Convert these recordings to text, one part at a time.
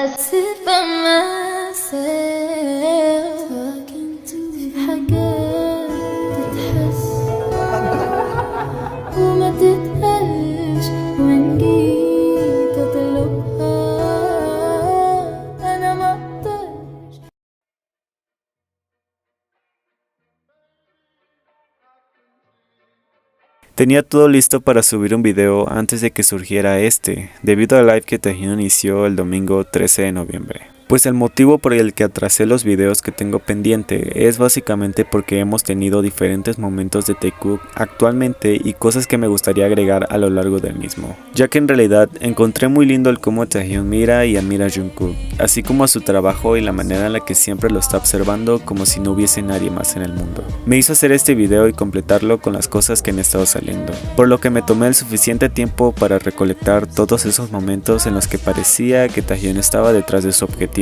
sit by myself talking to حاجات تتحس وما تتقالش وإن جيت أطلبها أنا مقدرش. Tenía todo listo para subir un video antes de que surgiera debido al live que Taehyun inició el domingo 13 de noviembre. Pues el motivo por el que atrasé los videos que tengo pendiente es básicamente porque hemos tenido diferentes momentos de Taekook actualmente y cosas que me gustaría agregar a lo largo del mismo. Ya que en realidad encontré muy lindo el cómo Taehyun mira y admira a Jungkook, así como a su trabajo y la manera en la que siempre lo está observando como si no hubiese nadie más en el mundo. Me hizo hacer este video y completarlo con las cosas que han estado saliendo, por lo que me tomé el suficiente tiempo para recolectar todos esos momentos en los que parecía que Taehyun estaba detrás de su objetivo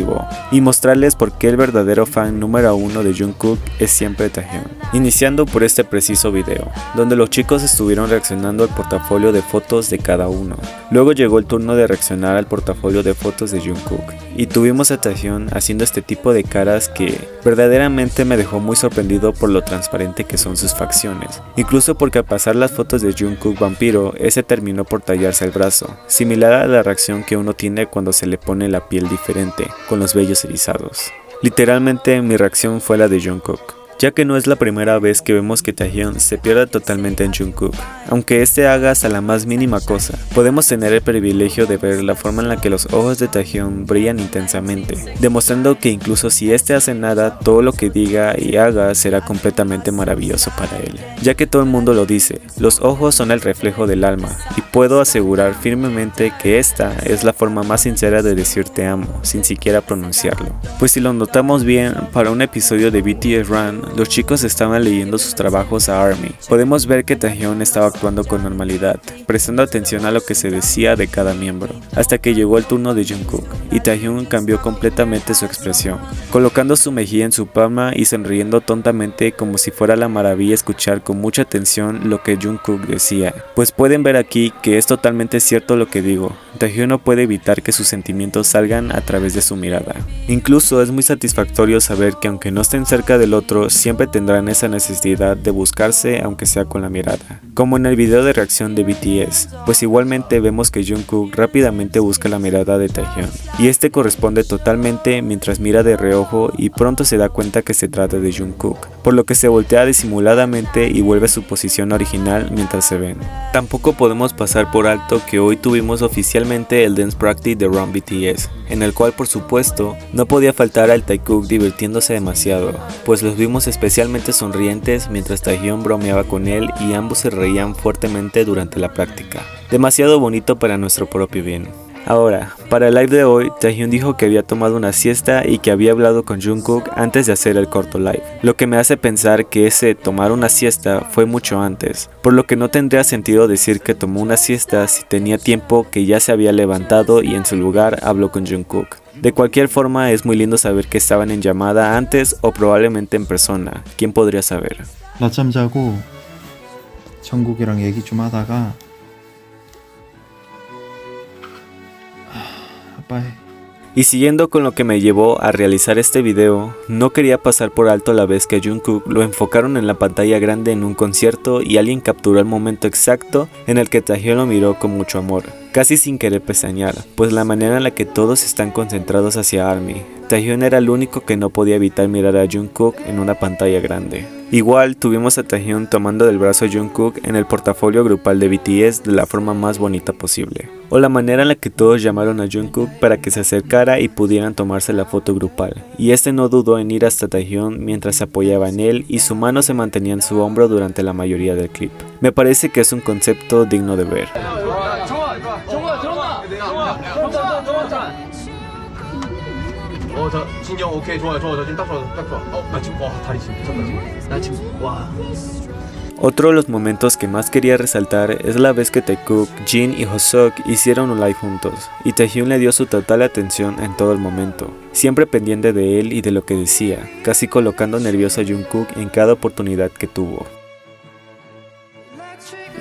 y mostrarles por qué el verdadero fan número uno de Jungkook es siempre Taehyun. Iniciando por este preciso video, donde los chicos estuvieron reaccionando al portafolio de fotos de cada uno. Luego llegó el turno de reaccionar al portafolio de fotos de Jungkook, y tuvimos a Taehyun haciendo este tipo de caras que verdaderamente me dejó muy sorprendido por lo transparente que son sus facciones. Incluso porque al pasar las fotos de Jungkook vampiro, ese terminó por tallarse el brazo, similar a la reacción que uno tiene cuando se le pone la piel diferente, con los vellos erizados. Literalmente mi reacción fue la de Jungkook, ya que no es la primera vez que vemos que Taehyun se pierde totalmente en Jungkook. Aunque este haga hasta la más mínima cosa, podemos tener el privilegio de ver la forma en la que los ojos de Taehyun brillan intensamente, demostrando que incluso si este hace nada, todo lo que diga y haga será completamente maravilloso para él. Ya que todo el mundo lo dice, los ojos son el reflejo del alma, y puedo asegurar firmemente que esta es la forma más sincera de decir te amo, sin siquiera pronunciarlo. Pues si lo notamos bien, para un episodio de BTS Run, los chicos estaban leyendo sus trabajos a ARMY. Podemos ver que Taehyun estaba actuando con normalidad, prestando atención a lo que se decía de cada miembro, hasta que llegó el turno de Jungkook, y Taehyun cambió completamente su expresión, colocando su mejilla en su palma y sonriendo tontamente como si fuera la maravilla escuchar con mucha atención lo que Jungkook decía. Pues pueden ver aquí que es totalmente cierto lo que digo, Taehyun no puede evitar que sus sentimientos salgan a través de su mirada. Incluso es muy satisfactorio saber que aunque no estén cerca del otro, siempre tendrán esa necesidad de buscarse aunque sea con la mirada, como en el video de reacción de BTS, pues igualmente vemos que Jungkook rápidamente busca la mirada de Taehyun, y este corresponde totalmente mientras mira de reojo y pronto se da cuenta que se trata de Jungkook, por lo que se voltea disimuladamente y vuelve a su posición original mientras se ven. Tampoco podemos pasar por alto que hoy tuvimos oficialmente el Dance Practice de Run BTS, en el cual por supuesto no podía faltar al Taekook divirtiéndose demasiado, pues los vimos especialmente sonrientes mientras Taehyun bromeaba con él y ambos se reían fuertemente durante la práctica. Demasiado bonito para nuestro propio bien. Ahora, para el live de hoy, Taehyun dijo que había tomado una siesta y que había hablado con Jungkook antes de hacer el corto live, lo que me hace pensar que ese tomar una siesta fue mucho antes, por lo que no tendría sentido decir que tomó una siesta si tenía tiempo que ya se había levantado y en su lugar habló con Jungkook. De cualquier forma, es muy lindo saber que estaban en llamada antes o probablemente en persona, ¿quién podría saber? 낮잠 자고 정국이랑 얘기 좀 하다가 아빠 해. Y siguiendo con lo que me llevó a realizar este video, no quería pasar por alto la vez que a Jungkook lo enfocaron en la pantalla grande en un concierto y alguien capturó el momento exacto en el que Taehyun lo miró con mucho amor, casi sin querer pestañear, pues la manera en la que todos están concentrados hacia ARMY. Taehyun era el único que no podía evitar mirar a Jungkook en una pantalla grande. Igual tuvimos a Taehyun tomando del brazo a Jungkook en el portafolio grupal de BTS de la forma más bonita posible, o la manera en la que todos llamaron a Jungkook para que se acercara y pudieran tomarse la foto grupal, y este no dudó en ir hasta Taehyun mientras se apoyaba en él y su mano se mantenía en su hombro durante la mayoría del clip. Me parece que es un concepto digno de ver. 진영 오케이 좋아요 지금 딱 좋아 나 지금 와 다리 지금 미쳤다 지금 나 지금 와. Otro de los momentos que más quería resaltar es la vez que Taekook, Jin y Hoseok hicieron un live juntos, y Taehyun le dio su total atención en todo el momento, siempre pendiente de él y de lo que decía, casi colocando nervioso a Jungkook en cada oportunidad que tuvo.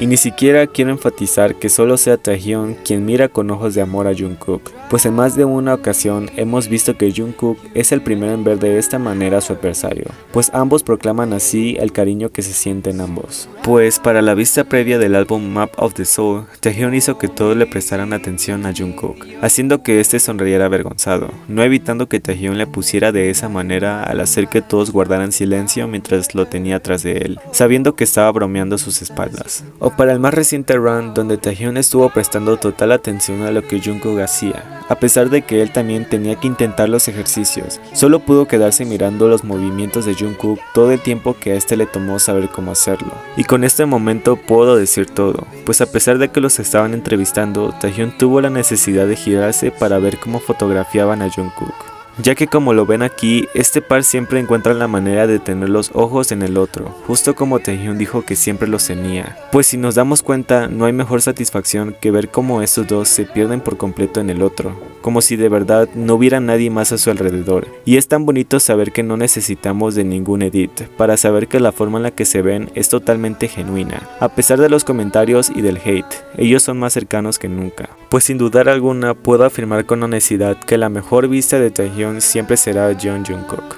Y ni siquiera quiero enfatizar que solo sea Taehyun quien mira con ojos de amor a Jungkook, pues en más de una ocasión hemos visto que Jungkook es el primero en ver de esta manera a su adversario, pues ambos proclaman así el cariño que se sienten ambos. Pues para la vista previa del álbum Map of the Soul, Taehyun hizo que todos le prestaran atención a Jungkook, haciendo que este sonriera avergonzado, no evitando que Taehyun le pusiera de esa manera al hacer que todos guardaran silencio mientras lo tenía atrás de él, sabiendo que estaba bromeando a sus espaldas. O para el más reciente run donde Taehyun estuvo prestando total atención a lo que Jungkook hacía, a pesar de que él también tenía que intentar los ejercicios, solo pudo quedarse mirando los movimientos de Jungkook todo el tiempo que a este le tomó saber cómo hacerlo. Y con este momento puedo decir todo, pues a pesar de que los estaban entrevistando, Taehyun tuvo la necesidad de girarse para ver cómo fotografiaban a Jungkook, ya que como lo ven aquí, este par siempre encuentra la manera de tener los ojos en el otro, justo como Taehyun dijo que siempre los tenía. Pues si nos damos cuenta, no hay mejor satisfacción que ver cómo estos dos se pierden por completo en el otro, como si de verdad no hubiera nadie más a su alrededor. Y es tan bonito saber que no necesitamos de ningún edit, para saber que la forma en la que se ven es totalmente genuina, a pesar de los comentarios y del hate, ellos son más cercanos que nunca. Pues sin dudar alguna puedo afirmar con honestidad que la mejor vista de Taehyun siempre será John Jungkook.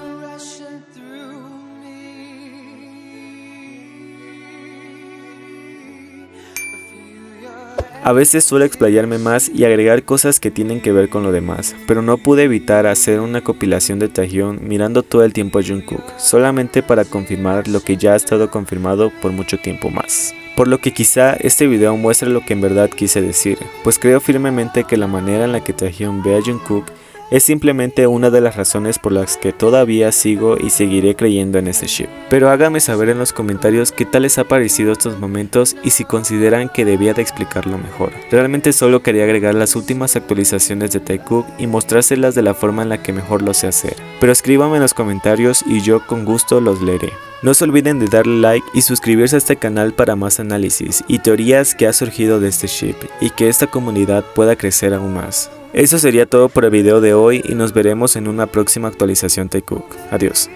A veces suelo explayarme más y agregar cosas que tienen que ver con lo demás, pero no pude evitar hacer una compilación de Taehyun mirando todo el tiempo a Jungkook, solamente para confirmar lo que ya ha estado confirmado por mucho tiempo más. Por lo que quizá este video muestre lo que en verdad quise decir, pues creo firmemente que la manera en la que Taehyun ve a Jungkook es simplemente una de las razones por las que todavía sigo y seguiré creyendo en ese ship. Pero háganme saber en los comentarios qué tal les ha parecido estos momentos y si consideran que debía de explicarlo mejor. Realmente solo quería agregar las últimas actualizaciones de Taekook y mostrárselas de la forma en la que mejor lo sé hacer. Pero escríbanme en los comentarios y yo con gusto los leeré. No se olviden de darle like y suscribirse a este canal para más análisis y teorías que ha surgido de este ship y que esta comunidad pueda crecer aún más. Eso sería todo por el video de hoy y nos veremos en una próxima actualización Taekook. Adiós.